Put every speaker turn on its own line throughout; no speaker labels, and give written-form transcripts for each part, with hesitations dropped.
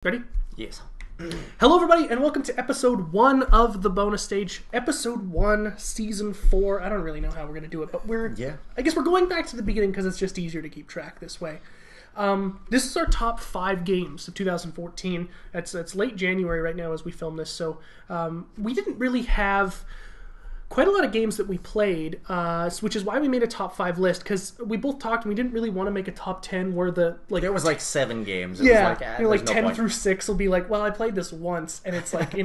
Ready?
Yes.
Hello, everybody, and welcome to episode 1 of the bonus stage. Episode 1, season 4. I don't really know how we're going to do it, but I guess we're going back to the beginning because it's just easier to keep track this way. This is our top 5 games of 2014. It's late January right now as we film this, so we didn't really have quite a lot of games that we played, which is why we made a top 5 list, because we both talked and we didn't really want to make a top 10 where
there was like 7 games.
It was like 10 through 6 will be like, well, I played this once, and it's like,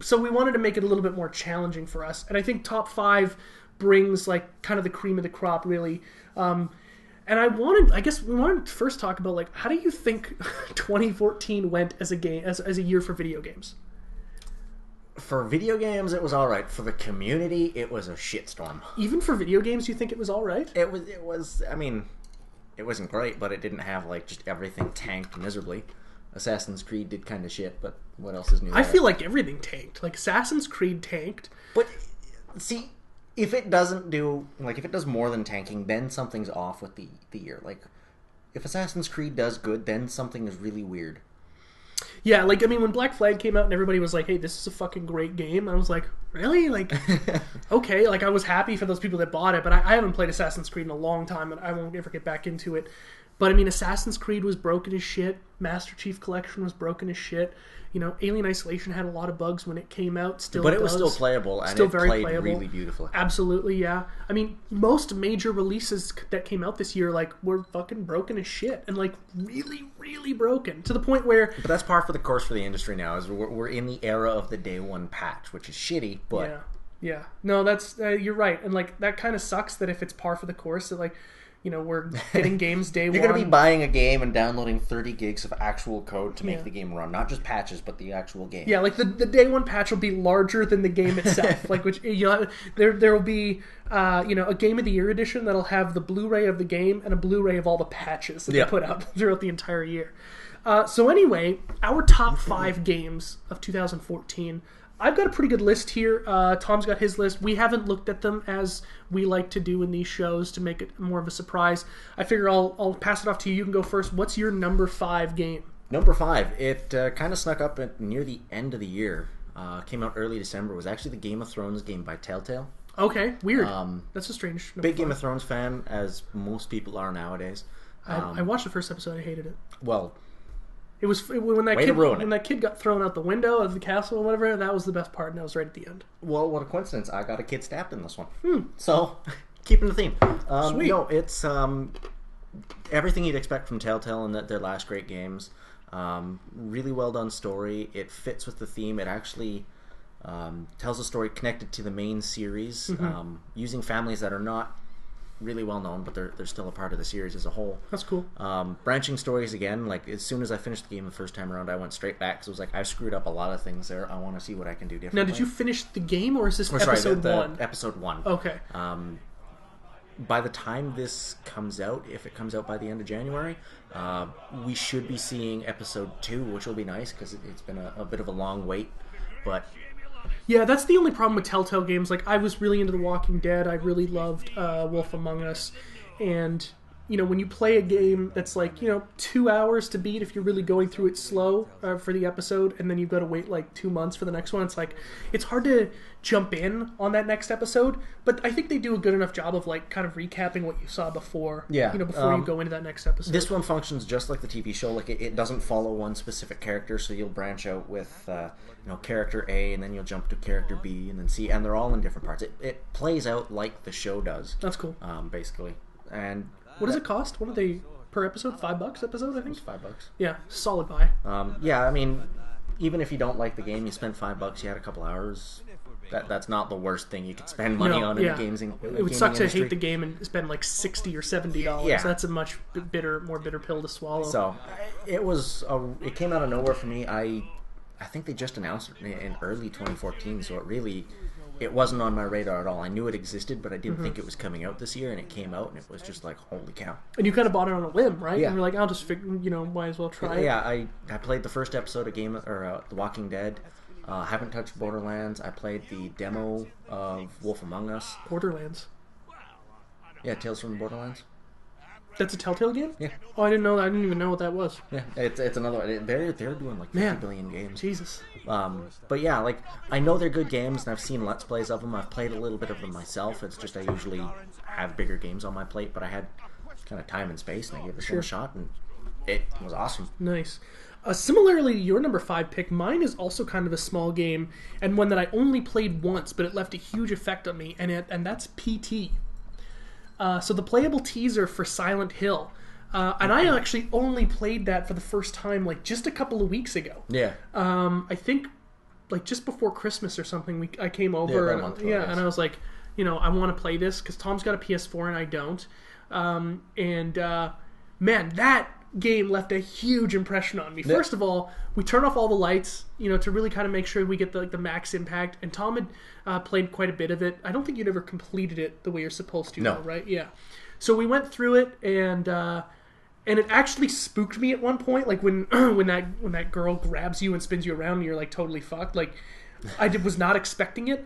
so we wanted to make it a little bit more challenging for us, and I think top 5 brings like kind of the cream of the crop, really. And we wanted to first talk about, like, how do you think 2014 went as a year for video games?
For video games, it was alright. For the community, it was a shitstorm.
Even for video games, you think it was alright?
It was, I mean, it wasn't great, but it didn't have, like, just everything tanked miserably. Assassin's Creed did kind of shit, but what else is new?
I feel like everything tanked. Like, Assassin's Creed tanked.
But, see, if it does more than tanking, then something's off with the year. Like, if Assassin's Creed does good, then something is really weird.
Yeah, like, I mean, when Black Flag came out and everybody was like, hey, this is a fucking great game, I was like, really? Like, okay, like, I was happy for those people that bought it, but I haven't played Assassin's Creed in a long time, and I won't ever get back into it. But, I mean, Assassin's Creed was broken as shit, Master Chief Collection was broken as shit, Alien Isolation had a lot of bugs when it came out,
but it was still playable, and it played really beautifully.
Absolutely, yeah. I mean, most major releases that came out this year, like, were fucking broken as shit, and, like, really, really broken, to the point where...
But that's par for the course for the industry now, is we're in the era of the day one patch, which is shitty, but...
Yeah. No, that's... you're right, and, like, that kind of sucks that if it's par for the course, that, like... we're getting games day one.
You're going to be buying a game and downloading 30 gigs of actual code to make the game run. Not just patches, but the actual game.
Yeah, like the day one patch will be larger than the game itself. Like, which there will be a Game of the Year edition that'll have the Blu-ray of the game and a Blu-ray of all the patches that they put out throughout the entire year. So anyway, our top 5 games of 2014. I've got a pretty good list here. Tom's got his list. We haven't looked at them as we like to do in these shows to make it more of a surprise. I figure I'll pass it off to you. You can go first. What's your number 5 game?
Number 5. It kind of snuck up near the end of the year. Came out early December. It was actually the Game of Thrones game by Telltale.
Okay, weird. That's a strange number.
Big Game of Thrones fan, as most people are nowadays.
I watched the first episode. I hated it.
Well...
It was when that kid got thrown out the window of the castle or whatever. That was the best part, and that was right at the end.
Well, what a coincidence! I got a kid stabbed in this one. So, keeping the theme.
Sweet.
No, it's everything you'd expect from Telltale in their last great games. Really well done story. It fits with the theme. It actually tells a story connected to the main series, using families that are not really well known, but they're still a part of the series as a whole.
That's cool.
Branching stories again. Like, as soon as I finished the game the first time around, I went straight back because I was like, I screwed up a lot of things there. I want to see what I can do differently.
Now, did you finish the game, or is this episode 1?
Episode 1.
Okay.
By the time this comes out, if it comes out by the end of January, we should be seeing episode 2, which will be nice because it's been a bit of a long wait, but...
Yeah, that's the only problem with Telltale games. Like, I was really into The Walking Dead. I really loved Wolf Among Us. And, when you play a game that's like, 2 hours to beat if you're really going through it slow for the episode, and then you've got to wait like 2 months for the next one, it's like, it's hard to jump in on that next episode. But I think they do a good enough job of, like, kind of recapping what you saw before.
Yeah.
Before you go into that next episode.
This one functions just like the TV show. Like, it doesn't follow one specific character, so you'll branch out with... character A, and then you'll jump to character B, and then C, and they're all in different parts. It plays out like the show does.
That's cool.
Basically. And
what does it cost? What are they per episode? $5 episode, I think?
It's $5.
Yeah, solid buy.
Yeah, I mean, even if you don't like the game, you spent $5, you had a couple hours. That's not the worst thing you could spend money on in the games.
It would suck to hate the game and spend like $60 or $70.
Yeah.
That's a much more bitter pill to swallow.
So it came out of nowhere for me. I think they just announced it in early 2014, so it wasn't on my radar at all. I knew it existed, but I didn't think it was coming out this year, and it came out, and it was just like, holy cow.
And you kind of bought it on a whim, right?
Yeah.
And you're like, I'll just figure, might as well try it.
Yeah, I played the first episode of The Walking Dead. Haven't touched Borderlands. I played the demo of Wolf Among Us.
Borderlands.
Yeah, Tales from the Borderlands.
That's a Telltale game?
Yeah.
Oh, I didn't know that. I didn't even know what that was.
Yeah, it's another one. They're doing like 50 billion games.
Jesus.
But yeah, like I know they're good games, and I've seen Let's Plays of them. I've played a little bit of them myself. It's just I usually have bigger games on my plate, but I had kind of time and space, and I gave this one a shot, and it was awesome.
Nice. Similarly to your number 5 pick, mine is also kind of a small game, and one that I only played once, but it left a huge effect on me, and that's PT. So the playable teaser for Silent Hill. And I actually only played that for the first time like just a couple of weeks ago.
Yeah.
I think like just before Christmas or something, I came over. And I was like, I want to play this because Tom's got a PS4 and I don't. Man, that game left a huge impression on me. First of all, we turned off all the lights, to really kind of make sure we get the max impact. And Tom had played quite a bit of it. I don't think you'd ever completed it the way you're supposed to, though, right? Yeah. So we went through it, and it actually spooked me at one point, like when that girl grabs you and spins you around, and you're like totally fucked. Like I was not expecting it.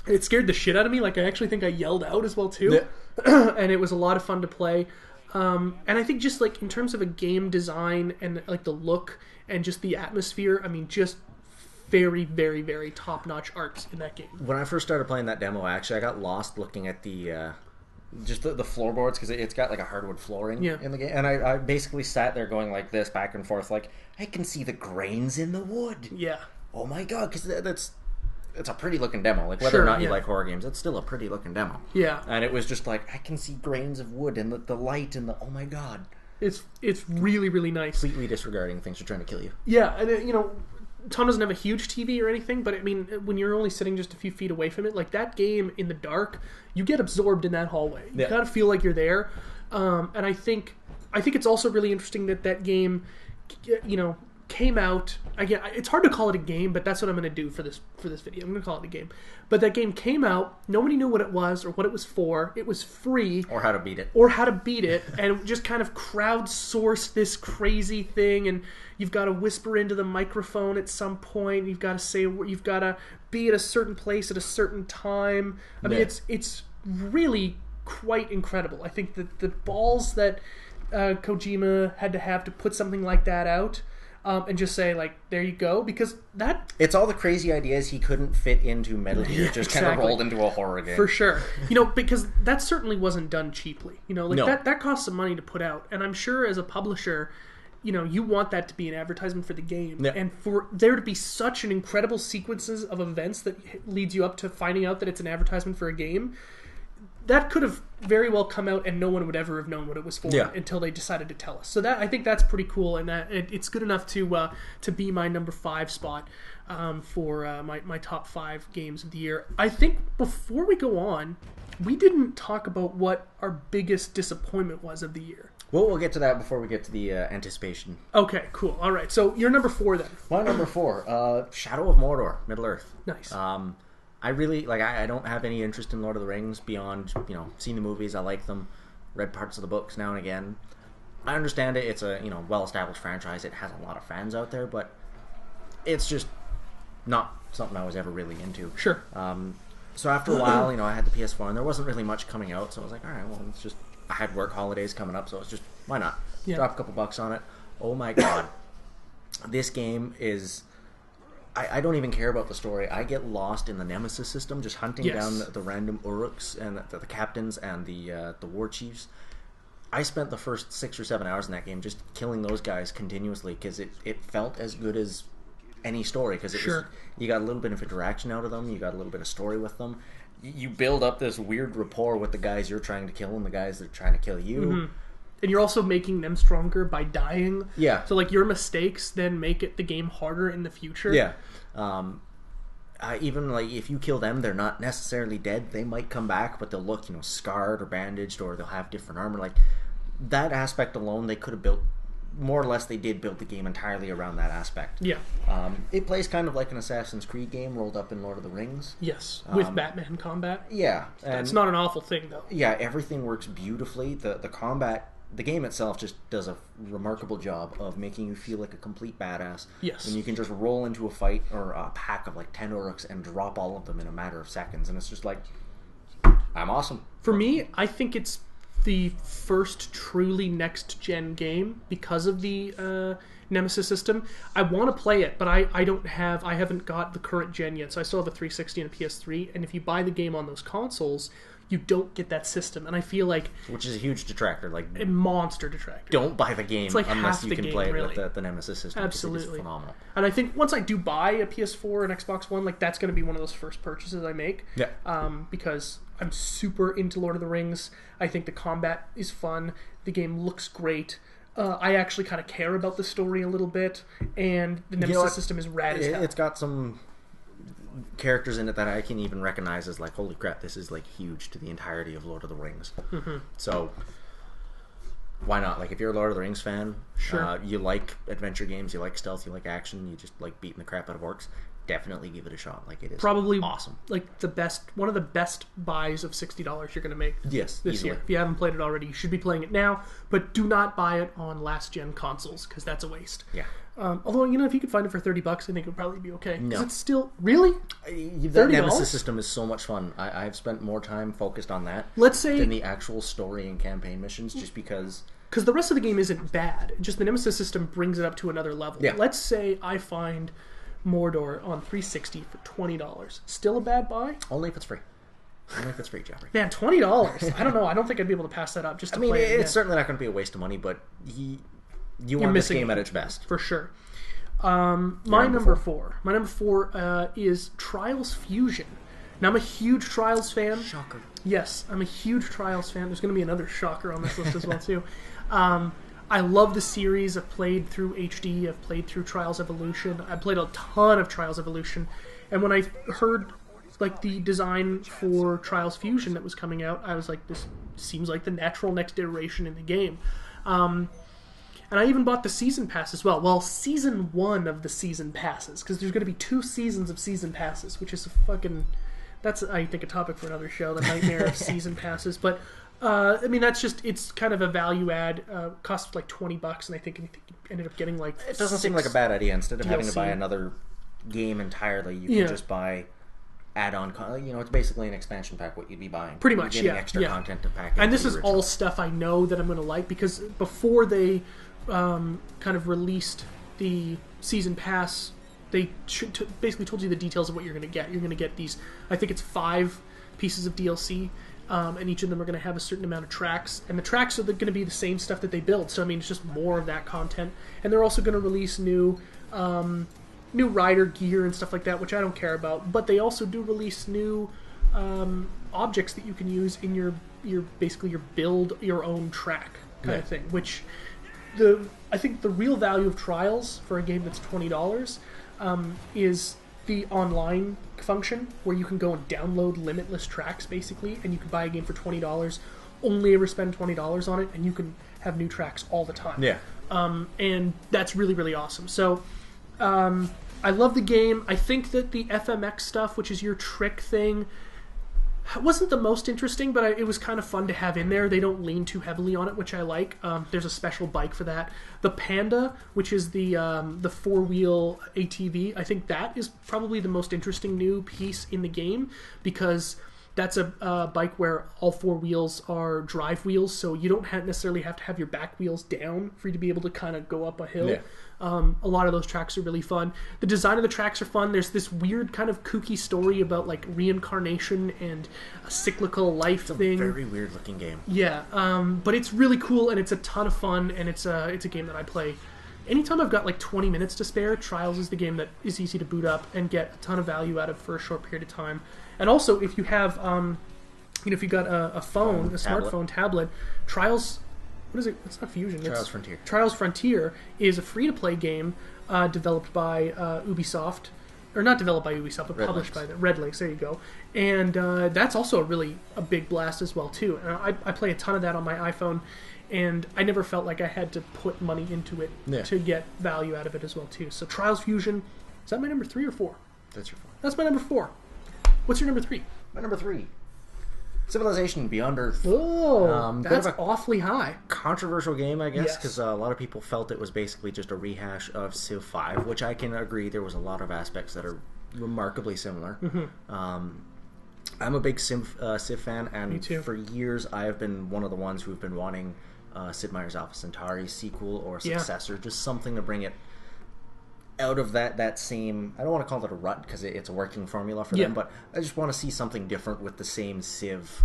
It scared the shit out of me. Like I actually think I yelled out as well too. Yeah. And it was a lot of fun to play. And I think just like in terms of a game design and like the look and just the atmosphere, I mean, just very, very, very top-notch art in that game.
When I first started playing that demo, actually, I got lost looking at the just the floorboards because it's got like a hardwood flooring in the game, and I basically sat there going like this back and forth, like I can see the grains in the wood.
Yeah.
Oh my god, because it's a pretty looking demo. Like whether or not you like horror games, it's still a pretty looking demo.
Yeah.
And it was just like I can see grains of wood and the light and the oh my god.
It's really, really nice.
Completely disregarding things are trying to kill you.
Yeah, and Tom doesn't have a huge TV or anything, but I mean, when you're only sitting just a few feet away from it, like that game in the dark, you get absorbed in that hallway. You gotta feel like you're there. And I think it's also really interesting that game, came out. Again, it's hard to call it a game, but that's what I'm going to do for this video. I'm going to call it a game. But that game came out. Nobody knew what it was or what it was for. It was free.
Or how to beat it.
And just kind of crowdsourced this crazy thing. And you've got to whisper into the microphone at some point. You've got to say, you've got to be at a certain place at a certain time. I mean, it's really quite incredible. I think that the balls that Kojima had to put something like that out. And just say, like, there you go, because that...
It's all the crazy ideas he couldn't fit into Metal Gear, just kind of rolled into a horror game.
For sure. Because that certainly wasn't done cheaply. That cost some money to put out. And I'm sure as a publisher, you want that to be an advertisement for the game. Yeah. And for there to be such an incredible sequences of events that leads you up to finding out that it's an advertisement for a game... That could have very well come out and no one would ever have known what it was for until they decided to tell us. So I think that's pretty cool, and that it's good enough to be my number 5 spot for my top 5 games of the year. I think before we go on, we didn't talk about what our biggest disappointment was of the year.
Well, we'll get to that before we get to the anticipation.
Okay, cool. All right, so you're number 4 then.
My number 4, Shadow of Mordor, Middle-earth.
Nice.
I really, I don't have any interest in Lord of the Rings beyond, seeing the movies. I like them. Read parts of the books now and again. I understand it. It's a, well-established franchise. It has a lot of fans out there, but it's just not something I was ever really into.
Sure.
So after a while, I had the PS4, and there wasn't really much coming out, so I was like, all right, well, it's just, I had work holidays coming up, so it's just, why not? Yeah. Drop a couple bucks on it. Oh my god. This game is... I don't even care about the story. I get lost in the Nemesis system, just hunting down the random Uruks and the captains and the war chiefs. I spent the first 6 or 7 hours in that game just killing those guys continuously because it felt as good as any story because you got a little bit of interaction out of them, you got a little bit of story with them. You build up this weird rapport with the guys you're trying to kill and the guys that are trying to kill you. Mm-hmm.
And you're also making them stronger by dying.
Yeah.
So, your mistakes then make the game harder in the future.
Yeah. Even, if you kill them, they're not necessarily dead. They might come back, but they'll look, scarred or bandaged, or they'll have different armor. That aspect alone, they could have built... More or less, they did build the game entirely around that aspect.
Yeah.
It plays kind of like an Assassin's Creed game rolled up in Lord of the Rings.
Yes, with Batman combat.
Yeah.
That's not an awful thing, though.
Yeah, everything works beautifully. The combat... The game itself just does a remarkable job of making you feel like a complete badass.
Yes.
And you can just roll into a fight or a pack of 10 Uruks and drop all of them in a matter of seconds. And it's just I'm awesome.
For me, I think it's the first truly next-gen game because of the Nemesis system. I want to play it, but I haven't got the current gen yet, so I still have a 360 and a PS3, and if you buy the game on those consoles, you don't get that system, and I feel like...
Which is a huge detractor. Like
a monster detractor.
Don't buy the game
like
unless you can play it
really.
with the Nemesis system.
Absolutely.
It's phenomenal.
And I think once I do buy a PS4 and Xbox One, like that's going to be one of those first purchases I make.
Yeah.
Because I'm super into Lord of the Rings. I think the combat is fun. The game looks great. I actually kind of care about the story a little bit, and the Nemesis system is rad as hell.
It's got some characters in it that I can even recognize as like, holy crap, this is like huge to the entirety of Lord of the Rings.
Mm-hmm.
So why not? Like, if you're a Lord of the Rings fan,
sure.
You like adventure games, you like stealth, you like action, you just like beating the crap out of orcs, definitely give it a shot. Like, it is
probably
awesome.
Like one of the best buys of $60 you're going to make this
easily.
year. If you haven't played it already, you should be playing it now, but do not buy it on last gen consoles because that's a waste.
Yeah.
Although, if you could find it for $30, I think it would probably be okay.
No.
It's still... Really?
The Nemesis system is so much fun. I've spent more time focused on that than the actual story and campaign missions, just because...
Because the rest of the game isn't bad. Just the Nemesis system brings it up to another level.
Yeah.
Let's say I find Mordor on 360 for $20. Still a bad buy?
Only if it's free. Only if it's free, Jeffrey.
Man, $20? I don't know. I don't think I'd be able to pass that up just to play it.
It's certainly not going to be a waste of money, but... You want this game at its best.
For sure. My number four is Trials Fusion. Now, I'm a huge Trials fan.
Shocker.
Yes, I'm a huge Trials fan. There's going to be another shocker on this list as well, too. I love the series. I've played through HD. I've played through Trials Evolution. I played a ton of Trials Evolution. And when I heard like the design for Trials Fusion that was coming out, I was like, this seems like the natural next iteration in the game. And I even bought the season pass as well. Well, season 1 of the season passes, because there's going to be 2 seasons of season passes, which is a fucking... That's, I think, a topic for another show, the nightmare of season passes. But, that's just... It's kind of a value add. Cost like $20, and I think you ended up getting like...
It doesn't seem like a bad idea. Instead of having to buy another game entirely, you can just buy... add-on, it's basically an expansion pack. What you'd be buying,
pretty much,
getting extra content to pack.
And this is all stuff I know that I'm going to like, because before they kind of released the season pass, they basically told you the details of what you're going to get. You're going to get these, I think it's 5 pieces of DLC, and each of them are going to have a certain amount of tracks, and the tracks are going to be the same stuff that they build. So it's just more of that content, and they're also going to release new rider gear and stuff like that, which I don't care about. But they also do release new objects that you can use in your basically your build your own track kind of thing. Which I think the real value of Trials for a game that's $20 is the online function where you can go and download limitless tracks basically, and you can buy a game for $20, only ever spend $20 on it, and you can have new tracks all the time.
Yeah.
And that's really, really awesome. So. I love the game. I think that the FMX stuff, which is your trick thing, wasn't the most interesting, but it was kind of fun to have in there. They don't lean too heavily on it, which I like. There's a special bike for that. The Panda, which is the 4-wheel ATV, I think that is probably the most interesting new piece in the game, because that's a bike where all 4 wheels are drive wheels, so you don't necessarily have to have your back wheels down for you to be able to kind of go up a hill. Yeah. A lot of those tracks are really fun. The design of the tracks are fun. There's this weird kind of kooky story about like reincarnation and a cyclical life thing.
It's a very weird looking game.
Yeah, but it's really cool, and it's a ton of fun, and it's a game that I play anytime I've got like 20 minutes to spare. Trials is the game that is easy to boot up and get a ton of value out of for a short period of time. And also, if you have, if you got a phone, a smartphone, tablet, Trials. What is it? It's not Fusion.
Trials Frontier.
Trials Frontier is a free-to-play game developed by Ubisoft. Or not developed by Ubisoft, but published by Red Links. There you go. And that's also a big blast as well, too. And I play a ton of that on my iPhone, and I never felt like I had to put money into it to get value out of it as well, too. So Trials Fusion, is that my number 3 or 4?
That's your 4.
That's my number 4. What's your number 3?
My number 3. Civilization Beyond Earth.
Oh, that's awfully high.
Controversial game, I guess, because a lot of people felt it was basically just a rehash of Civ 5, which I can agree there was a lot of aspects that are remarkably similar.
Mm-hmm.
I'm a big Civ fan, and
Me too.
for years I have been one of the ones who've been wanting Sid Meier's Alpha Centauri sequel or successor, just something to bring it out of that same, I don't want to call it a rut because it's a working formula for them, but I just want to see something different with the same Civ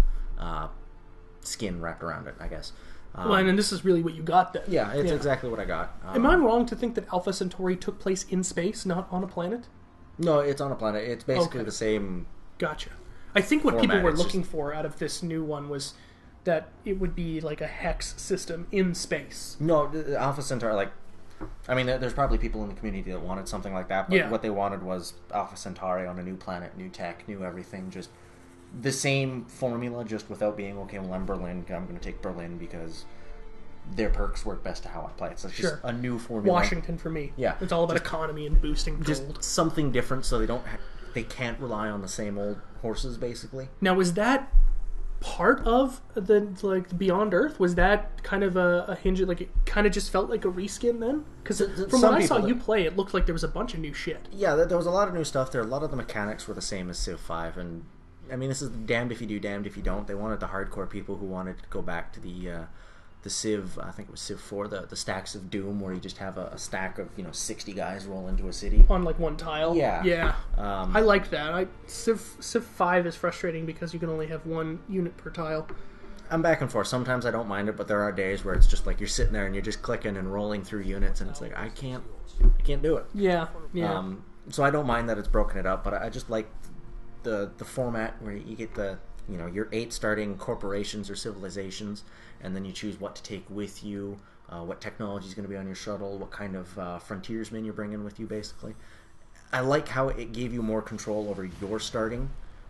skin wrapped around it, I guess.
Well, and this is really what you got then.
Yeah, it's exactly what I got.
Am I wrong to think that Alpha Centauri took place in space, not on a planet?
No, it's on a planet. It's basically the same.
Gotcha. I think what people were
It's
looking for out of this new one was that it would be like a hex system in space.
No, Alpha Centauri, like, I mean, there's probably people in the community that wanted something like that, but what they wanted was Alpha Centauri on a new planet, new tech, new everything, just the same formula, just without being, okay, well, I'm Berlin, I'm going to take Berlin because their perks work best to how I play it. So it's just a new formula.
Washington for me.
Yeah.
It's all about economy and boosting gold.
Just something different so they can't rely on the same old horses, basically.
Now, was that part of the Beyond Earth? Was that kind of a hinge? Like, it kind of just felt like a reskin then? Because from what I saw you play, it looked like there was a bunch of new shit.
Yeah, there was a lot of new stuff there. A lot of the mechanics were the same as Civ 5, and I mean, this is damned if you do, damned if you don't. They wanted the hardcore people who wanted to go back to the Civ, I think it was Civ 4, the stacks of Doom, where you just have a stack of 60 guys roll into a city
on like one tile. Yeah. I like that. Civ 5 is frustrating because you can only have one unit per tile.
I'm back and forth. Sometimes I don't mind it, but there are days where it's just like you're sitting there and you're just clicking and rolling through units, and it's like I can't do it.
Yeah.
So I don't mind that it's broken it up, but I just like the format where you get the your 8 starting corporations or civilizations, and then you choose what to take with you, what technology is going to be on your shuttle, what kind of frontiersmen you're bringing with you, basically. I like how it gave you more control over your starting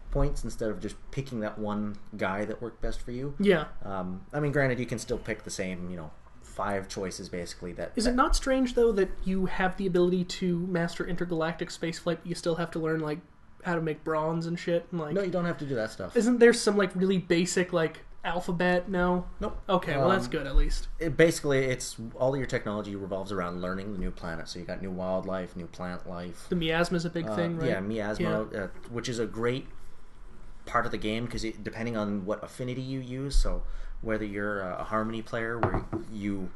points instead of just picking that one guy that worked best for you.
Yeah.
I mean, granted, you can still pick the same, 5 choices, basically.
Is it not strange, though, that you have the ability to master intergalactic spaceflight, but you still have to learn, like, how to make bronze and shit? And, like,
no, you don't have to do that stuff.
Isn't there some, like, really basic, like, alphabet? No?
Nope.
Okay, well, that's good, at least.
Basically, it's all of your technology revolves around learning the new planet. So you got new wildlife, new plant life.
The miasma's a big thing, right?
Yeah, miasma, which is a great part of the game, because depending on what affinity you use, so whether you're a harmony player where you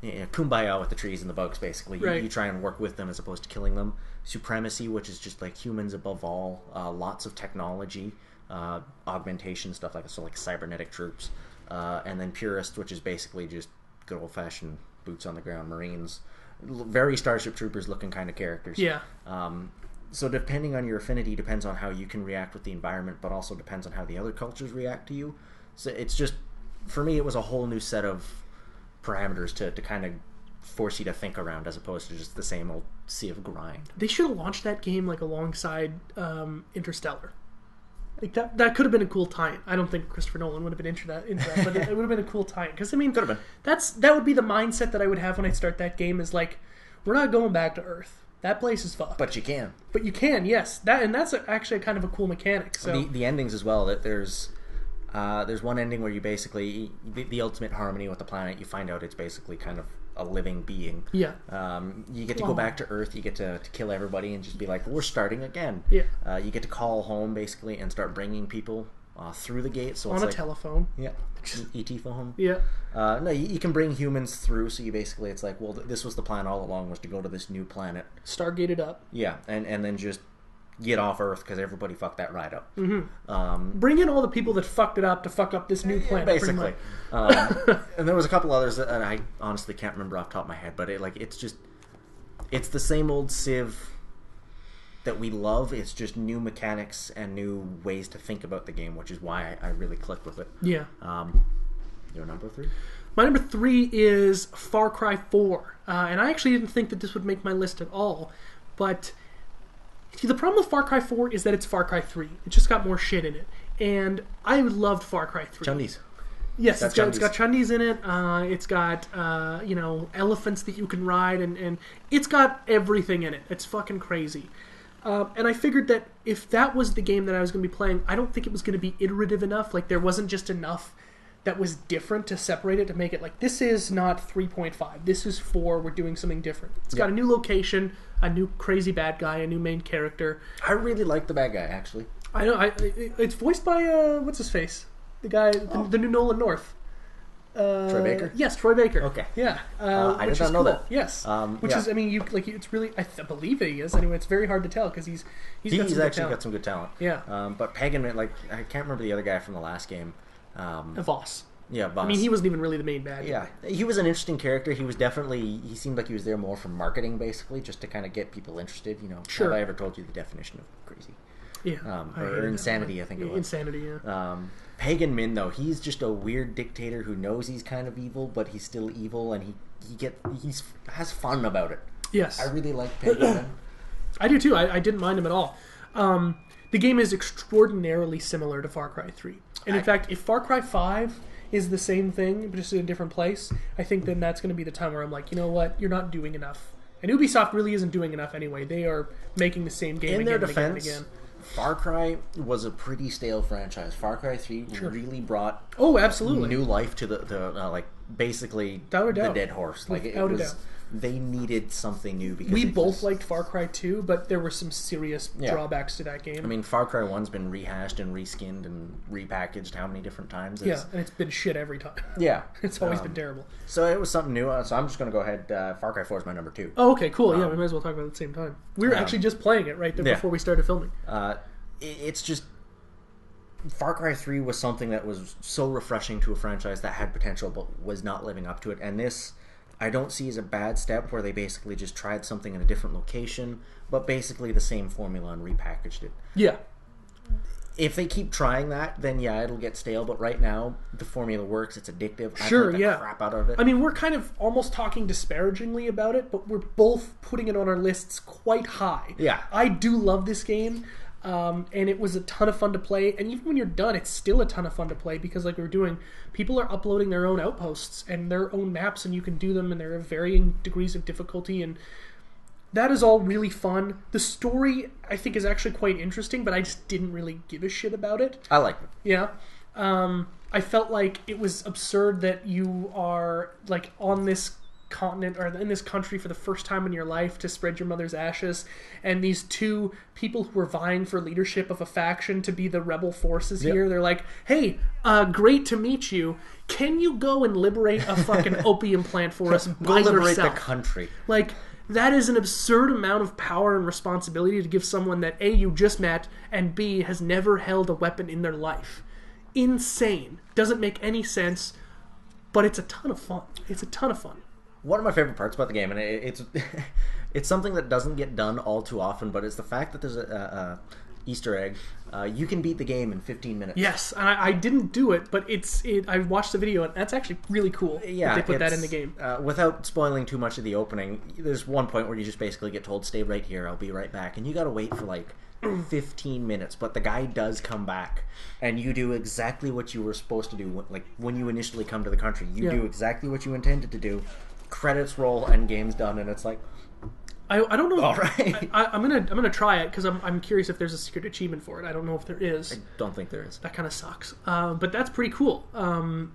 kumbaya with the trees and the bugs, basically. You try and work with them as opposed to killing them. Supremacy, which is just like humans above all. Lots of technology, augmentation, stuff like that, so like cybernetic troops. And then Purist, which is basically just good old-fashioned boots on the ground Marines. Very Starship Troopers looking kind of characters.
Yeah.
So depending on your affinity depends on how you can react with the environment, but also depends on how the other cultures react to you. So it's just, for me, it was a whole new set of parameters to kind of force you to think around, as opposed to just the same old sea of grind.
They should have launched that game like alongside Interstellar. Like that could have been a cool tie-in. I don't think Christopher Nolan would have been into that, but it would have been a cool tie-in. Because I mean,
could have been.
That would be the mindset that I would have when I start that game. Is like, we're not going back to Earth. That place is fucked.
But you can.
But you can, yes. That's actually kind of a cool mechanic. So
the endings as well. That there's one ending where you basically the ultimate harmony with the planet. You find out it's basically kind of a living being.
Yeah.
You get to go back to Earth. You get to kill everybody and just be like, we're starting again.
Yeah.
You get to call home basically and start bringing people through the gate. So
on
it's
a
like,
telephone.
Yeah. ET phone.
Yeah.
No, you can bring humans through. So you basically, it's like, well, this was the plan all along, was to go to this new planet.
Stargated up.
Yeah, and then just get off Earth because everybody fucked that ride up.
Mm-hmm. Bring in all the people that fucked it up to fuck up this new planet.
Basically. And there was a couple others that I honestly can't remember off the top of my head, but it's the same old Civ that we love. It's just new mechanics and new ways to think about the game, which is why I really clicked with it.
Yeah.
Your number 3?
My number 3 is Far Cry 4. And I actually didn't think that this would make my list at all. But see, the problem with Far Cry 4 is that it's Far Cry 3. It just got more shit in it. And I loved Far Cry 3.
Chundies.
Yes, it's got Chundies in it. It's got, elephants that you can ride. And it's got everything in it. It's fucking crazy. And I figured that if that was the game that I was going to be playing, I don't think it was going to be iterative enough. Like, there wasn't just enough that was different to separate it, to make it like, this is not 3.5, this is 4, we're doing something different. It's got a new location, a new crazy bad guy, a new main character.
I really like the bad guy, actually.
I know. It's voiced by what's his face? The guy, the new Nolan North.
Troy Baker?
Yes, Troy Baker.
Okay.
Yeah.
I did not know that.
Yes. Which is, I mean, it's really, I believe that he is. Anyway, it's very hard to tell because he's
actually got some good talent.
Yeah.
But Pagan, like, I can't remember the other guy from the last game.
Voss.
Yeah, Voss.
I mean, he wasn't even really the main bad guy.
Yeah. He was an interesting character. He seemed like he was there more for marketing, basically, just to kind of get people interested.
Sure.
Have I ever told you the definition of crazy?
Yeah.
Or insanity, I think it was.
Insanity, yeah.
Pagan Min, though, he's just a weird dictator who knows he's kind of evil, but he's still evil, and he has fun about it.
Yes.
I really like Pagan Min.
I do too. I didn't mind him at all. The game is extraordinarily similar to Far Cry 3. And in fact, if Far Cry 5 is the same thing, but just in a different place, I think then that's going to be the time where I'm like, you know what, you're not doing enough. And Ubisoft really isn't doing enough anyway. They are making the same game
in
again
their
and again and
defense,
again.
Far Cry was a pretty stale franchise. Far Cry 3 really brought
absolutely
new life to the like basically
the
dead horse. Like it was, they needed something new because
we both liked Far Cry 2, but there were some serious drawbacks to that game.
I mean, Far Cry 1's been rehashed and reskinned and repackaged how many different times?
And it's been shit every time.
Yeah.
It's always been terrible.
So it was something new, so I'm just going to go ahead. Far Cry 4 is my number 2.
Oh, okay, cool. Yeah, we might as well talk about it at the same time. We were actually just playing it right there before we started filming.
It's just... Far Cry 3 was something that was so refreshing to a franchise that had potential but was not living up to it, and this... I don't see as a bad step where they basically just tried something in a different location, but basically the same formula and repackaged it.
Yeah.
If they keep trying that, then yeah, it'll get stale, but right now, the formula works, it's addictive.
Sure,
I the crap out of it.
I mean, we're kind of almost talking disparagingly about it, but we're both putting it on our lists quite high.
Yeah.
I do love this game. And it was a ton of fun to play, and even when you're done, it's still a ton of fun to play because, like we were doing, people are uploading their own outposts and their own maps, and you can do them, and there are varying degrees of difficulty, and that is all really fun. The story, I think, is actually quite interesting, but I just didn't really give a shit about it.
I like it.
Yeah. I felt like it was absurd that you are, like, on this continent or in this country for the first time in your life to spread your mother's ashes, and these two people who were vying for leadership of a faction to be the rebel forces here, they're like, hey, great to meet you, can you go and liberate a fucking opium plant for us by yourself?
Liberate the country.
Like, that is an absurd amount of power and responsibility to give someone that A, you just met, and B, has never held a weapon in their life. Insane. Doesn't make any sense, but it's a ton of fun. It's a ton of fun.
One of my favorite parts about the game, and it's it's something that doesn't get done all too often, but it's the fact that there's a Easter egg. You can beat the game in 15 minutes.
Yes, and I didn't do it, but I watched the video, and that's actually really cool.
Yeah,
that they put that in the game.
Without spoiling too much of the opening, there's one point where you just basically get told, "Stay right here, I'll be right back," and you got to wait for like 15 minutes. But the guy does come back, and you do exactly what you were supposed to do. Like when you initially come to the country, you do exactly what you intended to do. Credits roll and game's done, and it's like,
I don't know.
All right,
I'm gonna try it because I'm curious if there's a secret achievement for it. I don't know if there is.
I don't think there is.
That kind of sucks. But that's pretty cool. And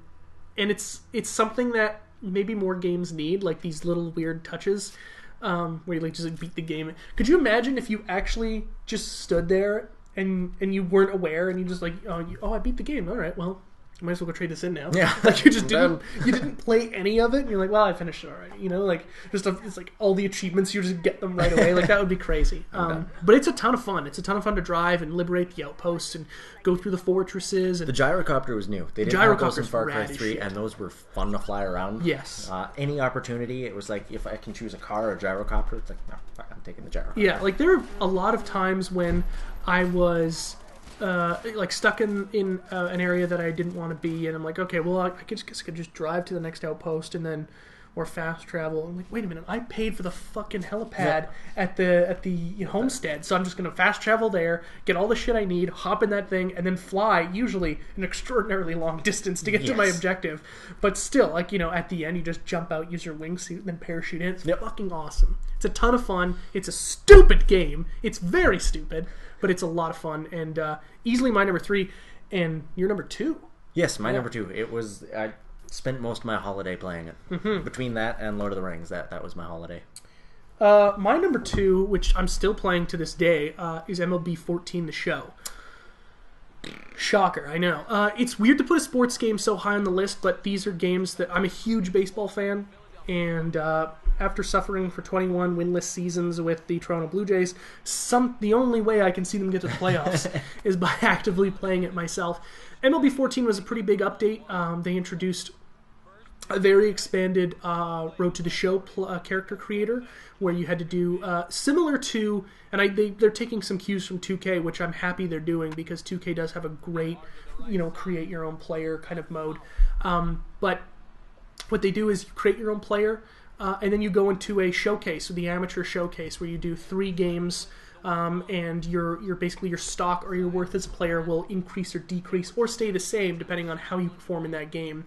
it's something that maybe more games need, like these little weird touches where you like just like beat the game. Could you imagine if you actually just stood there and you weren't aware and you just like I beat the game. All right, well, I might as well go trade this in now.
Yeah.
Like you just didn't play any of it, and you're like, well, I finished it already. You know, like it's like all the achievements, you just get them right away. Like that would be crazy. But it's a ton of fun. It's a ton of fun to drive and liberate the outposts and go through the fortresses. And
the gyrocopter was new. They didn't have those in Far Cry 3, and those were fun to fly around.
Yes.
Any opportunity, it was like, if I can choose a car or a gyrocopter, it's like, no, I'm taking the gyrocopter.
Yeah, like there were a lot of times when I was like stuck in an area that I didn't want to be, and I'm like, okay, well, I could just drive to the next outpost and then, or fast travel. I'm like, wait a minute, I paid for the fucking helipad at the homestead, so I'm just gonna fast travel there, get all the shit I need, hop in that thing, and then fly, usually an extraordinarily long distance to get to my objective. But still, like, at the end, you just jump out, use your wingsuit, and then parachute in. It's fucking awesome. It's a ton of fun. It's a stupid game. It's very stupid, but it's a lot of fun, and easily my number 3, and your number 2.
Yes, my number 2. It was, I spent most of my holiday playing it. Mm-hmm. Between that and Lord of the Rings, that was my holiday.
My number 2, which I'm still playing to this day, is MLB 14 The Show. Shocker, I know. It's weird to put a sports game so high on the list, but these are games that I'm a huge baseball fan, and after suffering for 21 winless seasons with the Toronto Blue Jays, the only way I can see them get to the playoffs is by actively playing it myself. MLB 14 was a pretty big update. They introduced a very expanded Road to the Show character creator, where you had to do similar to, and they're taking some cues from 2K, which I'm happy they're doing, because 2K does have a great, create your own player kind of mode. But what they do is you create your own player, and then you go into a showcase, or the amateur showcase, where you do 3 games. And your basically your stock or your worth as a player will increase or decrease or stay the same depending on how you perform in that game.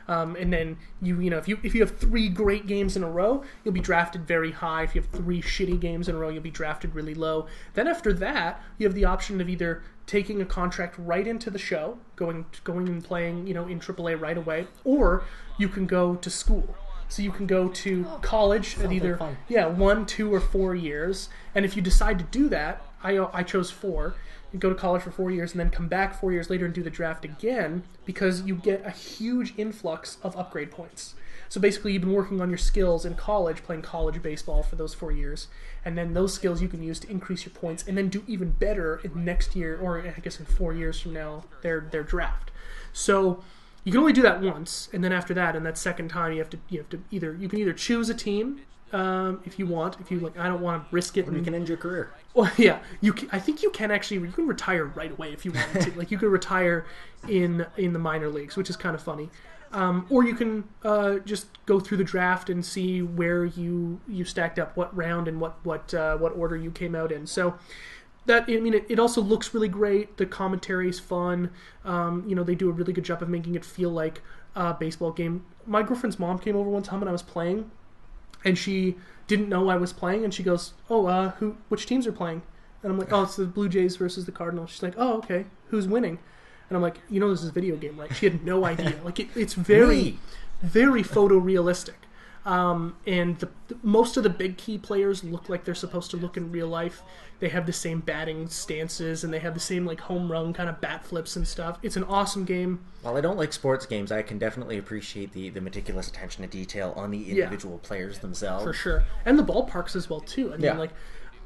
And then if you have 3 great games in a row, you'll be drafted very high. If you have 3 shitty games in a row, you'll be drafted really low. Then after that, you have the option of either taking a contract right into the show, going and playing in AAA right away, or you can go to school. So you can go to college at either 1, 2, or 4 years. And if you decide to do that, I chose 4. You go to college for 4 years and then come back 4 years later and do the draft again, because you get a huge influx of upgrade points. So basically you've been working on your skills in college, playing college baseball for those 4 years, and then those skills you can use to increase your points and then do even better in next year, or I guess in 4 years from now, their draft. So you can only do that once, and then after that, and that second time, you can either choose a team if you want. If you I don't want to risk it.
Or you can end your career.
Well, yeah, I think you can retire right away if you wanted to. You could retire in the minor leagues, which is kind of funny. Or you can just go through the draft and see where you stacked up, what round and what order you came out in. So. It also looks really great. The commentary's fun. They do a really good job of making it feel like a baseball game. My girlfriend's mom came over one time when I was playing, and she didn't know I was playing, and she goes, "Oh, which teams are playing?" And I'm like, "Oh, it's the Blue Jays versus the Cardinals." She's like, "Oh, okay. Who's winning?" And I'm like, "This is a video game, right?" She had no idea. It's very, very photorealistic. And most of the big key players look like they're supposed to look in real life. They have the same batting stances, and they have the same home run kind of bat flips and stuff. It's an awesome game.
While I don't like sports games, I can definitely appreciate the meticulous attention to detail on the individual players themselves.
For sure. And the ballparks as well, too.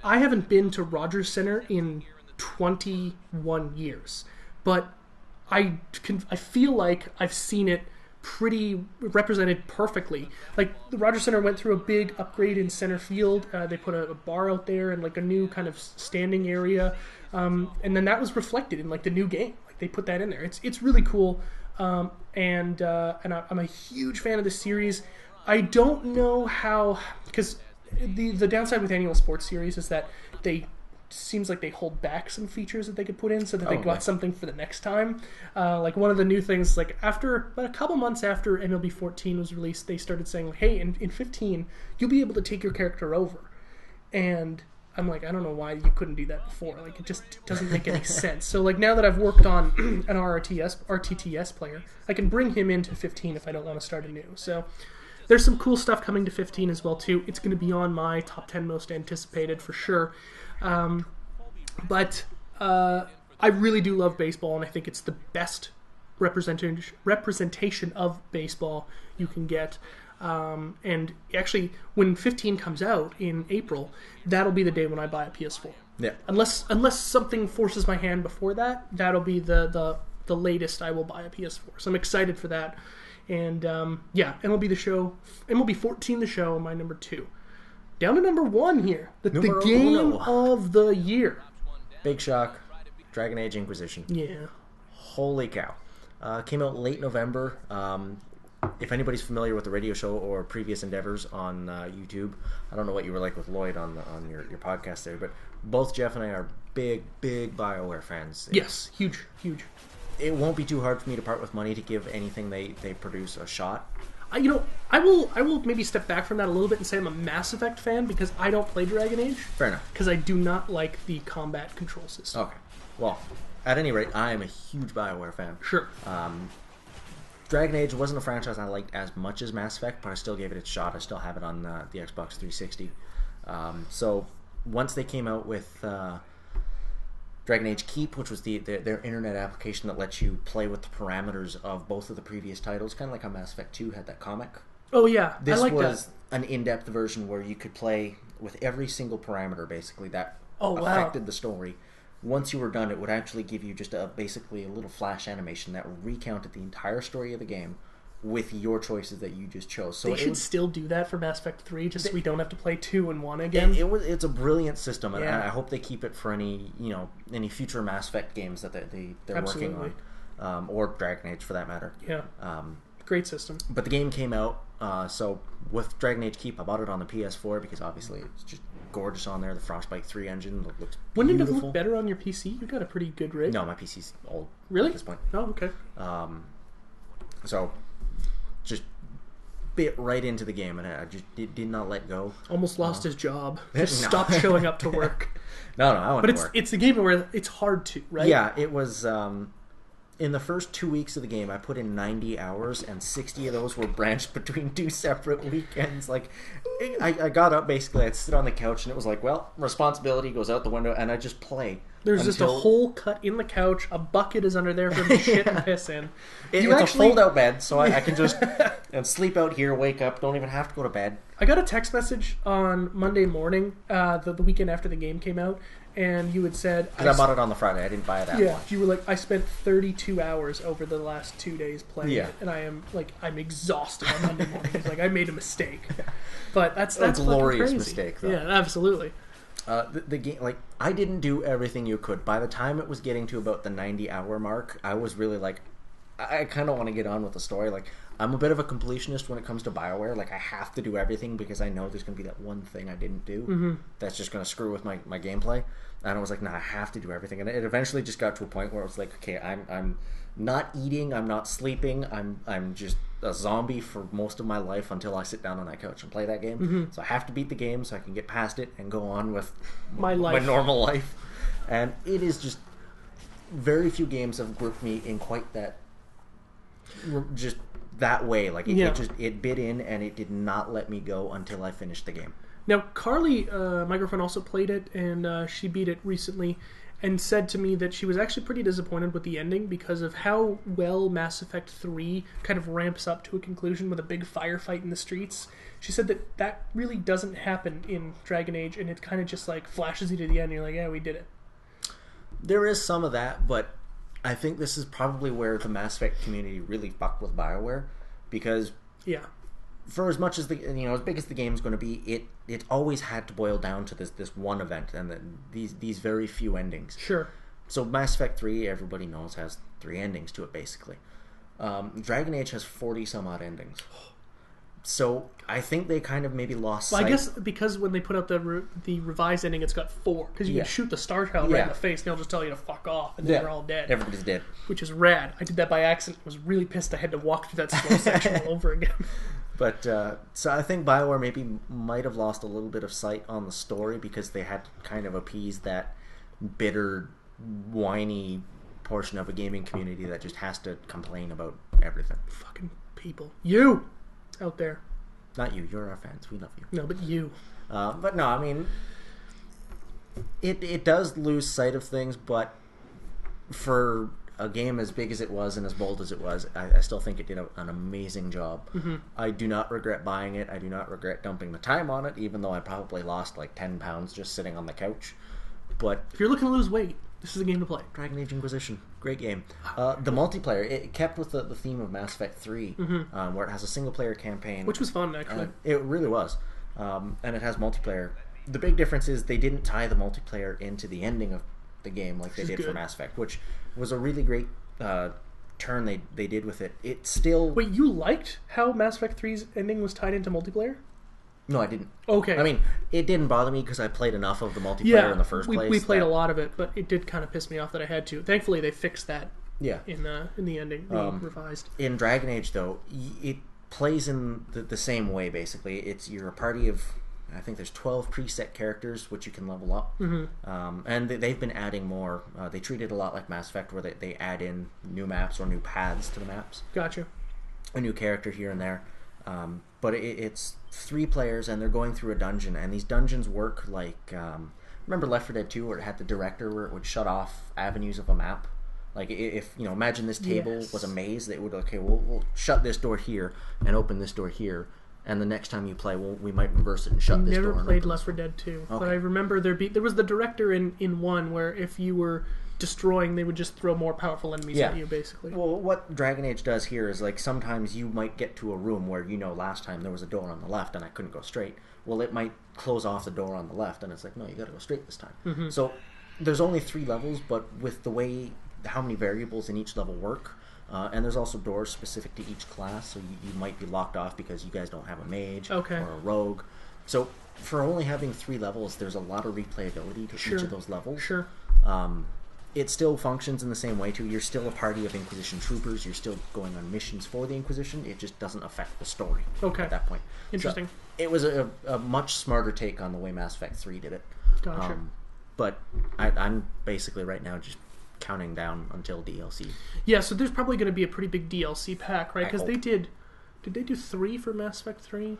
I haven't been to Rogers Center in 21 years, but I feel like I've seen it pretty represented perfectly. The Rogers Center went through a big upgrade in center field. They put a bar out there and a new kind of standing area, and then that was reflected in the new game. They put that in there. It's really cool, and I'm a huge fan of the series. I don't know how, because the downside with annual sports series is that seems like they hold back some features that they could put in so that they got something for the next time. One of the new things, after about a couple months after MLB 14 was released, they started saying, hey, in 15 you'll be able to take your character over. And I'm like, I don't know why you couldn't do that before. It just doesn't make any sense. So now that I've worked on an RTTS player, I can bring him into 15 if I don't want to start anew. So there's some cool stuff coming to 15 as well too. It's going to be on my top 10 most anticipated for sure. But I really do love baseball, and I think it's the best representation of baseball you can get. And actually, when 15 comes out in April, that'll be the day when I buy a PS4.
Yeah.
Unless something forces my hand before that, that'll be the latest I will buy a PS4. So I'm excited for that. And MLB 14 the show, my number 2. Down to number 1 here. The game of the year.
Big shock. Dragon Age Inquisition.
Yeah.
Holy cow. Came out late November. If anybody's familiar with the radio show or previous endeavors on YouTube, I don't know what you were like with Lloyd on your podcast there, but both Jeff and I are big BioWare fans.
Yes, huge.
It won't be too hard for me to part with money to give anything they produce a shot.
I will maybe step back from that a little bit and say I'm a Mass Effect fan because I don't play Dragon Age.
Fair enough.
Because I do not like the combat control system.
Okay. Well, at any rate, I am a huge BioWare fan.
Sure.
Dragon Age wasn't a franchise I liked as much as Mass Effect, but I still gave it its shot. I still have it on the Xbox 360. So once they came out with Dragon Age Keep, which was their internet application that lets you play with the parameters of both of the previous titles, kind of like how Mass Effect 2 had that comic.
Oh yeah,
This
I like
was
that.
an in-depth version where you could play with every single parameter, basically, that
Oh, wow.
affected the story. Once you were done, it would actually give you just basically a little flash animation that recounted the entire story of the game with your choices that you just chose. So
They should still do that for Mass Effect 3, just so we don't have to play 2 and 1 again.
It's a brilliant system, and
Yeah.
I hope they keep it for any future Mass Effect games that they're
Absolutely.
working on, or Dragon Age for that matter.
Yeah, great system.
But the game came out, so with Dragon Age Keep, I bought it on the PS4 because obviously it's just gorgeous on there. The Frostbite 3 engine looks beautiful.
Wouldn't it have looked better on your PC? You got a pretty good rig.
No, my PC's old
Really?
at this point.
Oh, okay.
So just bit right into the game, and I just did not let go.
Almost lost his job. Just
No.
stopped showing up to work.
No, I went
But
to work.
it's a game where it's hard to, right?
Yeah, it was. In the first 2 weeks of the game, I put in 90 hours, and 60 of those were branched between 2 separate weekends. Like, I got up, basically, I'd sit on the couch, and it was like, well, responsibility goes out the window, and I just play.
There's just a hole cut in the couch. A bucket is under there for him to shit and piss in. You
It's
actually-
a fold-out bed, so I can just and sleep out here, wake up, don't even have to go to bed.
I got a text message on Monday morning, the weekend after the game came out, and you had said...
Because I bought it on the Friday, I didn't buy it that
Yeah,
one.
you were like, I spent 32 hours over the last 2 days playing
Yeah.
it, and I'm exhausted on Monday morning. It's like, I made a mistake. But that's
A
fucking
glorious
crazy.
mistake, though.
Yeah, absolutely.
The game, like, I didn't do everything you could. By the time it was getting to about the 90-hour mark, I was really like, I kind of want to get on with the story. Like, I'm a bit of a completionist when it comes to BioWare. Like, I have to do everything because I know there's going to be that one thing I didn't do that's just going to screw with my gameplay. And I was like, nah, I have to do everything. And it eventually just got to a point where it was like, okay, I'm not eating, I'm not sleeping, I'm just a zombie for most of my life until I sit down on that couch and play that game. So I have to beat the game so I can get past it and go on with
My
my
life.
normal life. And it is just very few games have gripped me in quite that just that way. Like it bit in and it did not let me go until I finished the game.
Now, Carly, my girlfriend, also played it, and she beat it recently, and said to me that she was actually pretty disappointed with the ending because of how well Mass Effect 3 kind of ramps up to a conclusion with a big firefight in the streets. She said that really doesn't happen in Dragon Age, and it kind of just like flashes you to the end, and you're like, yeah, we did it.
There is some of that, but I think this is probably where the Mass Effect community really fucked with BioWare, because
Yeah.
for as much as as big as the game's going to be, it always had to boil down to this one event and these very few endings.
Sure.
So Mass Effect 3, everybody knows, has 3 endings to it, basically. Dragon Age has 40 some odd endings. So I think they kind of maybe lost
Well,
sight.
I guess because when they put out the revised ending, it's got 4. Because you
Yeah.
can shoot the Star Child right
Yeah.
in the face, and they'll just tell you to fuck off, and then they're all dead.
Everybody's dead.
Which is rad. I did that by accident. I was really pissed I had to walk through that slow section all over again.
But so I think BioWare maybe might have lost a little bit of sight on the story because they had to kind of appease that bitter, whiny portion of a gaming community that just has to complain about everything.
Fucking people. You! Out there.
Not you. You're our fans. We love you.
No, but you.
But no, I mean, it does lose sight of things, but for a game as big as it was and as bold as it was, I still think it did an amazing job. I do not regret buying it. I do not regret dumping the time on it, even though I probably lost like 10 pounds just sitting on the couch. But
If you're looking to lose weight, this is a game to play.
Dragon Age Inquisition, great game. The multiplayer, it kept with the theme of Mass Effect 3, where it has a single-player campaign.
Which was fun, actually.
It really was. And it has multiplayer. The big difference is they didn't tie the multiplayer into the ending of the game like they did for
good.
Mass Effect, which was a really great turn they did with it. It still...
Wait, you liked how Mass Effect 3's ending was tied into multiplayer?
No, I didn't.
Okay.
I mean, it didn't bother me because I played enough of the multiplayer in the first place.
We played
that-
a lot of it, but it did kind of piss me off that I had to. Thankfully, they fixed that
Yeah.
in the ending, the revised.
In Dragon Age, though, it plays in the same way, basically. You're a party of, I think there's 12 preset characters, which you can level up. And they've been adding more. They treat it a lot like Mass Effect, where they add in new maps or new paths to the maps.
Gotcha.
A new character here and there. But it's 3 players, and they're going through a dungeon, and these dungeons work like remember Left 4 Dead 2 where it had the director where it would shut off avenues of a map? Like, if, imagine this table was a maze, that would, okay, we'll shut this door here and open this door here, and the next time you play, we might reverse it and shut this door.
Never played Left 4 Dead 2, but I remember there was the director in 1 where if you were destroying, they would just throw more powerful enemies at you, basically.
Well, what Dragon Age does here is, like, sometimes you might get to a room where, last time there was a door on the left and I couldn't go straight. Well, it might close off the door on the left, and it's like, no, you gotta go straight this time.
Mm-hmm.
So, there's only 3 levels, but with the way how many variables in each level work, and there's also doors specific to each class, so you might be locked off because you guys don't have a mage or a rogue. So for only having 3 levels, there's a lot of replayability to each of those levels.
Sure.
It still functions in the same way too. You're still a party of Inquisition troopers. You're still going on missions for the Inquisition. It just doesn't affect the story at that point.
Interesting.
So it was a much smarter take on the way Mass Effect 3 did it.
Gotcha.
But I'm basically right now just counting down until DLC.
Yeah, so there's probably going to be a pretty big DLC pack, right? Because did they do 3 for Mass Effect 3?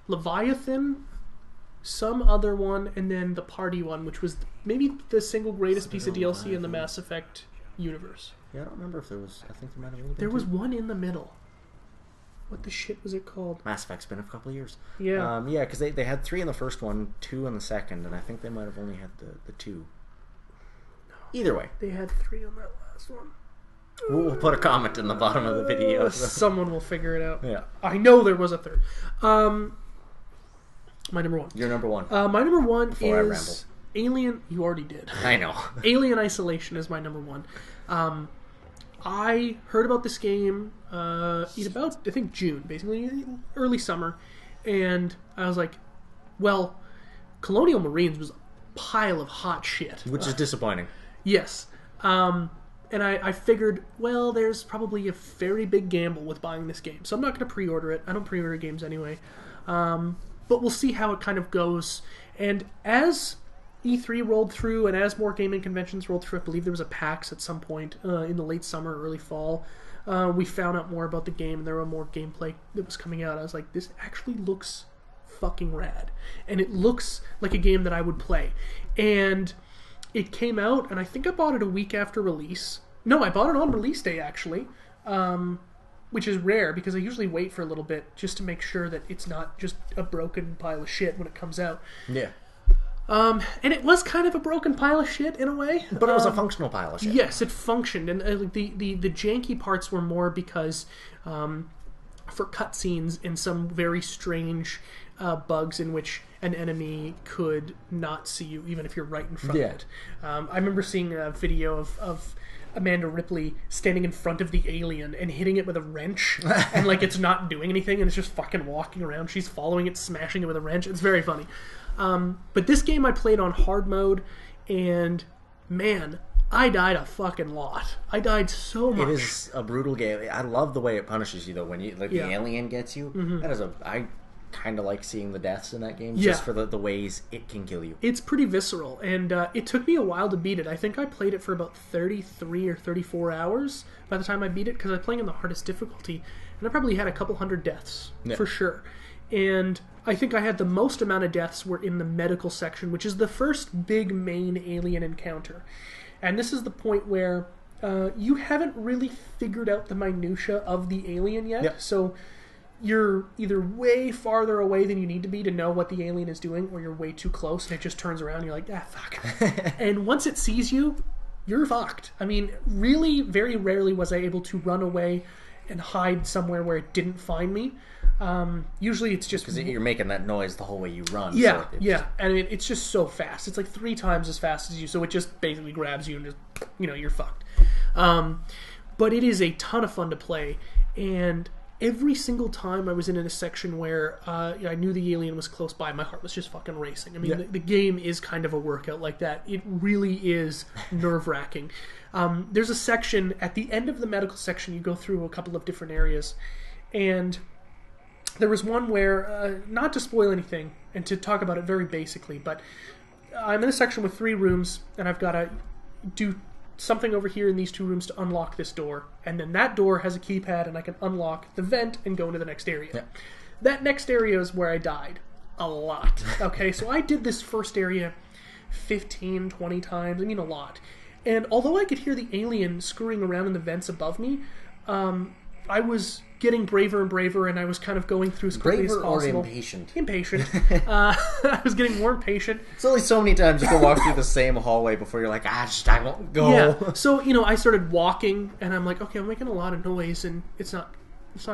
Leviathan, some other one, and then the party one, which was maybe the single greatest piece of DLC in the Mass Effect universe.
Yeah, I don't remember if there was. I think there might have only been
There was
2.
one in the middle. What the shit was it called?
Mass Effect's been a couple of years.
Yeah.
Yeah, because they had 3 in the first one, 2 in the second, and I think they might have only had the 2. Either way.
They had 3 on that last one.
We'll put a comment in the bottom of the video.
Someone will figure it out.
Yeah.
I know there was a 3rd. My number 1.
Your number 1.
My number 1
Before
is Alien. You already did.
I know.
Alien Isolation is my number 1. I heard about this game in about, I think, June, basically early summer, and I was like, well, Colonial Marines was a pile of hot shit.
Which is disappointing.
Yes. And I figured, well, there's probably a very big gamble with buying this game, so I'm not going to pre-order it. I don't pre-order games anyway. But we'll see how it kind of goes. And as E3 rolled through, and as more gaming conventions rolled through, I believe there was a PAX at some point in the late summer, early fall, we found out more about the game, and there were more gameplay that was coming out. I was like, this actually looks fucking rad. And it looks like a game that I would play. And it came out, and I think I bought it a week after release. No, I bought it on release day, actually, which is rare, because I usually wait for a little bit just to make sure that it's not just a broken pile of shit when it comes out.
Yeah.
And it was kind of a broken pile of shit in a way.
But it was a functional pile of shit.
Yes, it functioned. And the janky parts were more because for cutscenes and some very strange bugs in which an enemy could not see you even if you're right in front of it. I remember seeing a video of Amanda Ripley standing in front of the alien and hitting it with a wrench, and like it's not doing anything and it's just fucking walking around. She's following it, smashing it with a wrench. It's very funny. But this game I played on hard mode, and man, I died a fucking lot. I died so much.
It is a brutal game. I love the way it punishes you though when the alien gets you.
Mm-hmm.
That is I kind of like seeing the deaths in that game just for the ways it can kill you.
It's pretty visceral, and it took me a while to beat it. I think I played it for about 33 or 34 hours by the time I beat it, because I was playing on the hardest difficulty, and I probably had a couple hundred deaths for sure. And I think I had the most amount of deaths were in the medical section, which is the first big main alien encounter. And this is the point where you haven't really figured out the minutia of the alien yet.
Yep.
So you're either way farther away than you need to be to know what the alien is doing, or you're way too close and it just turns around and you're like, fuck. And once it sees you, you're fucked. I mean, really, very rarely was I able to run away and hide somewhere where it didn't find me. Usually it's just...
Because you're making that noise the whole way you run.
Yeah, so and it's just so fast. It's like 3 times as fast as you, so it just basically grabs you and just, you're fucked. But it is a ton of fun to play, and every single time I was in a section where I knew the alien was close by, my heart was just fucking racing. I mean, the game is kind of a workout like that. It really is nerve-wracking. There's a section, at the end of the medical section, you go through a couple of different areas, and there was one where, not to spoil anything, and to talk about it very basically, but I'm in a section with 3 rooms, and I've got to do something over here in these 2 rooms to unlock this door, and then that door has a keypad, and I can unlock the vent and go into the next area. Yeah. That next area is where I died a lot. Okay, so I did this first area 15, 20 times. I mean, a lot. And although I could hear the alien scurrying around in the vents above me, I was getting braver and braver, and I was kind of going through as quickly as possible.
Braver or impatient?
Impatient. I was getting more impatient.
It's only so many times you can walk through the same hallway before you're like, I won't go.
Yeah. So, I started walking, and I'm like, okay, I'm making a lot of noise, and it's not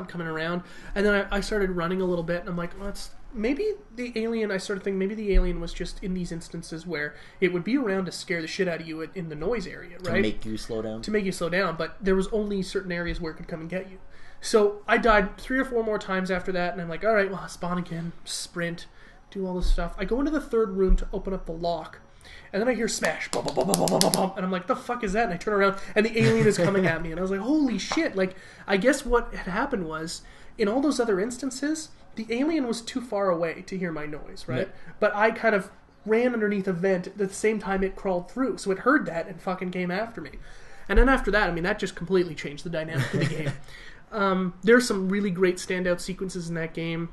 coming around. And then I started running a little bit, and I'm like, well, maybe the alien, I started thinking maybe the alien was just in these instances where it would be around to scare the shit out of you in the noise area, right?
To make you slow down.
To make you slow down, but there was only certain areas where it could come and get you. So I died 3 or 4 more times after that, and I'm like, all right, well, spawn again, sprint, do all this stuff. I go into the third room to open up the lock, and then I hear smash, bum, bum, bum, bum, bum, bum, bum, and I'm like, the fuck is that? And I turn around, and the alien is coming at me, and I was like, holy shit. Like, I guess what had happened was, in all those other instances, the alien was too far away to hear my noise, right? Yeah. But I kind of ran underneath a vent at the same time it crawled through, so it heard that and fucking came after me. And then after that, I mean, that just completely changed the dynamic of the game. There's some really great standout sequences in that game.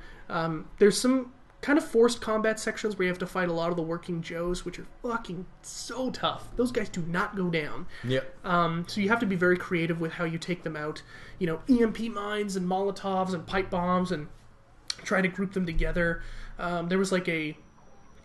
There's some kind of forced combat sections where you have to fight a lot of the working Joes, which are fucking so tough. Those guys do not go down.
Yep.
So you have to be very creative with how you take them out. EMP mines and Molotovs and pipe bombs and try to group them together. There was like a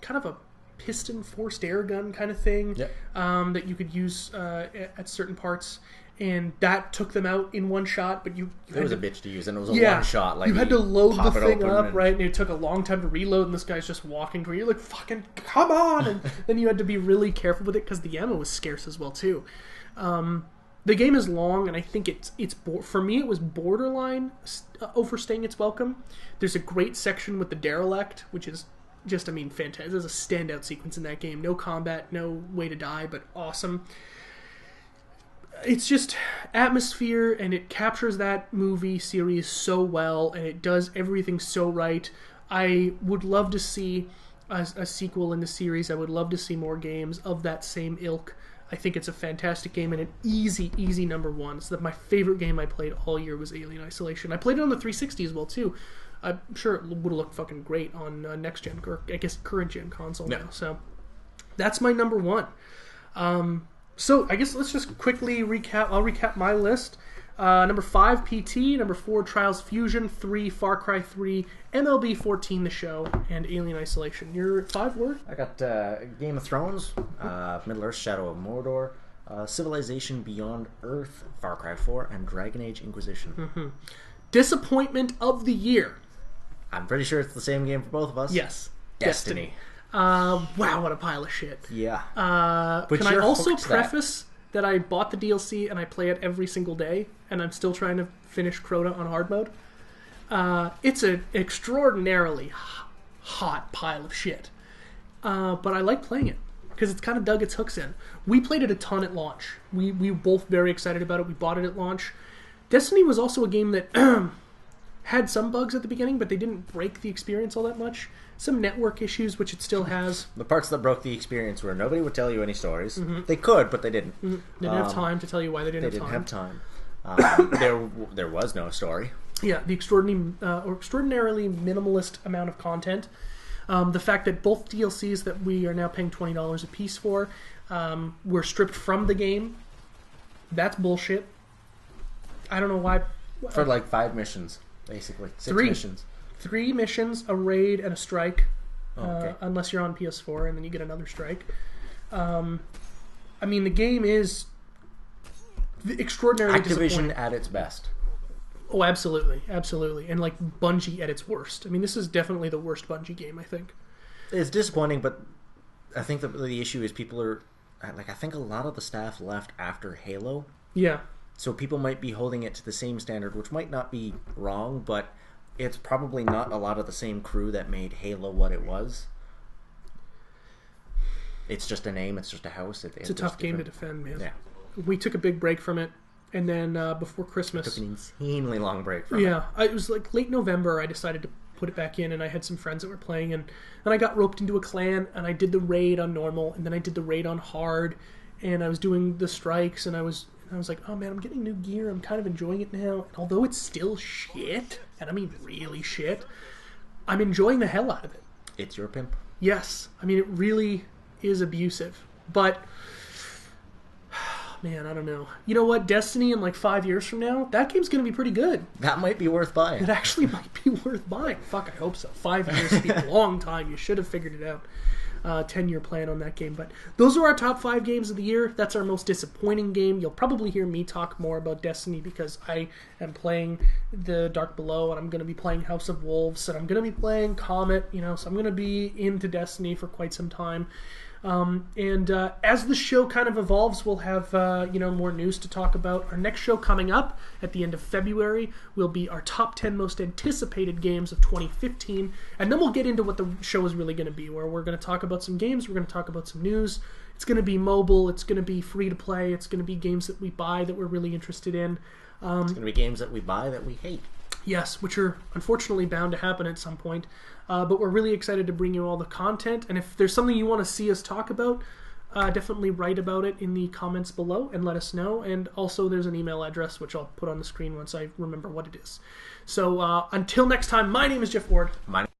kind of a piston forced air gun kind of thing that you could use at certain parts. And that took them out in one shot, but it was
a bitch to use, and it was a one shot. Like
you had to load the thing up, right? And it took a long time to reload, and this guy's just walking to where you're like, fucking, come on! And then you had to be really careful with it, because the ammo was scarce as well, too. The game is long, and I think for me, it was borderline overstaying its welcome. There's a great section with the derelict, which is just, fantastic. There's a standout sequence in that game. No combat, no way to die, but awesome. It's just atmosphere, and it captures that movie series so well, and it does everything so right. I would love to see a sequel in the series. I would love to see more games of that same ilk. I think it's a fantastic game and an easy number one. So that my favorite game I played all year was Alien Isolation. I played it on the 360 as well, too. I'm sure it would have looked fucking great on next-gen, or I guess current-gen console now. So that's my number one. So I guess let's just quickly recap. I'll recap my list. Number 5, PT. Number 4, Trials Fusion. 3, Far Cry 3. MLB 14, The Show. And Alien Isolation. Your 5 were?
I got Game of Thrones, Middle-earth, Shadow of Mordor, Civilization Beyond Earth, Far Cry 4, and Dragon Age Inquisition.
Mm-hmm. Disappointment of the year.
I'm pretty sure it's the same game for both of us.
Yes.
Destiny.
Wow, what a pile of shit.
Yeah.
Can I also preface that I bought the DLC and I play it every single day, and I'm still trying to finish Crota on hard mode? It's an extraordinarily hot pile of shit. But I like playing it, because it's kind of dug its hooks in. We played it a ton at launch. We were both very excited about it. We bought it at launch. Destiny was also a game that had some bugs at the beginning, but they didn't break the experience all that much. Some network issues, which it still has.
The parts that broke the experience were nobody would tell you any stories. Mm-hmm. They could, but they didn't.
Mm-hmm. They didn't have time to tell you why they didn't have
time. There was no story.
Yeah, the extraordinarily minimalist amount of content. The fact that both DLCs that we are now paying $20 a piece for were stripped from the game. That's bullshit. I don't know why.
For like 5 missions, basically. 6 missions.
3 missions, a raid, and a strike.
Okay.
Unless you're on PS4, and then you get another strike. The game is extraordinarily
Activision at its best.
Oh, absolutely. Absolutely. And like Bungie at its worst. This is definitely the worst Bungie game, I think.
It's disappointing, but I think the issue is people are... I think a lot of the staff left after Halo.
Yeah.
So people might be holding it to the same standard, which might not be wrong, but it's probably not a lot of the same crew that made Halo what it was. It's just a name, it's just a house.
It's a tough game to defend, man.
Yeah.
We took a big break from it, and then before Christmas...
It took an insanely long break from it.
Yeah, it was like late November, I decided to put it back in, and I had some friends that were playing, and then I got roped into a clan, and I did the raid on normal, and then I did the raid on hard, and I was doing the strikes, and I was like, oh man, I'm getting new gear, I'm kind of enjoying it now, and although it's still shit, and I mean really shit, I'm enjoying the hell out of it.
It's your pimp.
Yes. It is abusive. But, man, I don't know. You know what? Destiny in like 5 years from now, that game's going to be pretty good.
That might be worth buying.
It actually might be worth buying. Fuck, I hope so. 5 years would be a long time. You should have figured it out. 10-year plan on that game. But those are our top 5 games of the year. That's our most disappointing game. You'll probably hear me talk more about Destiny because I am playing the Dark Below, and I'm going to be playing House of Wolves, and I'm going to be playing Comet, so I'm going to be into Destiny for quite some time. As the show kind of evolves, we'll have more news to talk about. Our next show coming up at the end of February will be our top 10 most anticipated games of 2015, and then we'll get into what the show is really going to be, where we're going to talk about some games, we're going to talk about some news. It's going to be mobile, it's going to be free to play, it's going to be games that we buy that we're really interested in.
It's going to be games that we buy that we hate.
Yes, which are unfortunately bound to happen at some point. But we're really excited to bring you all the content. And if there's something you want to see us talk about, definitely write about it in the comments below and let us know. And also there's an email address, which I'll put on the screen once I remember what it is. So until next time, my name is Jeff Ward.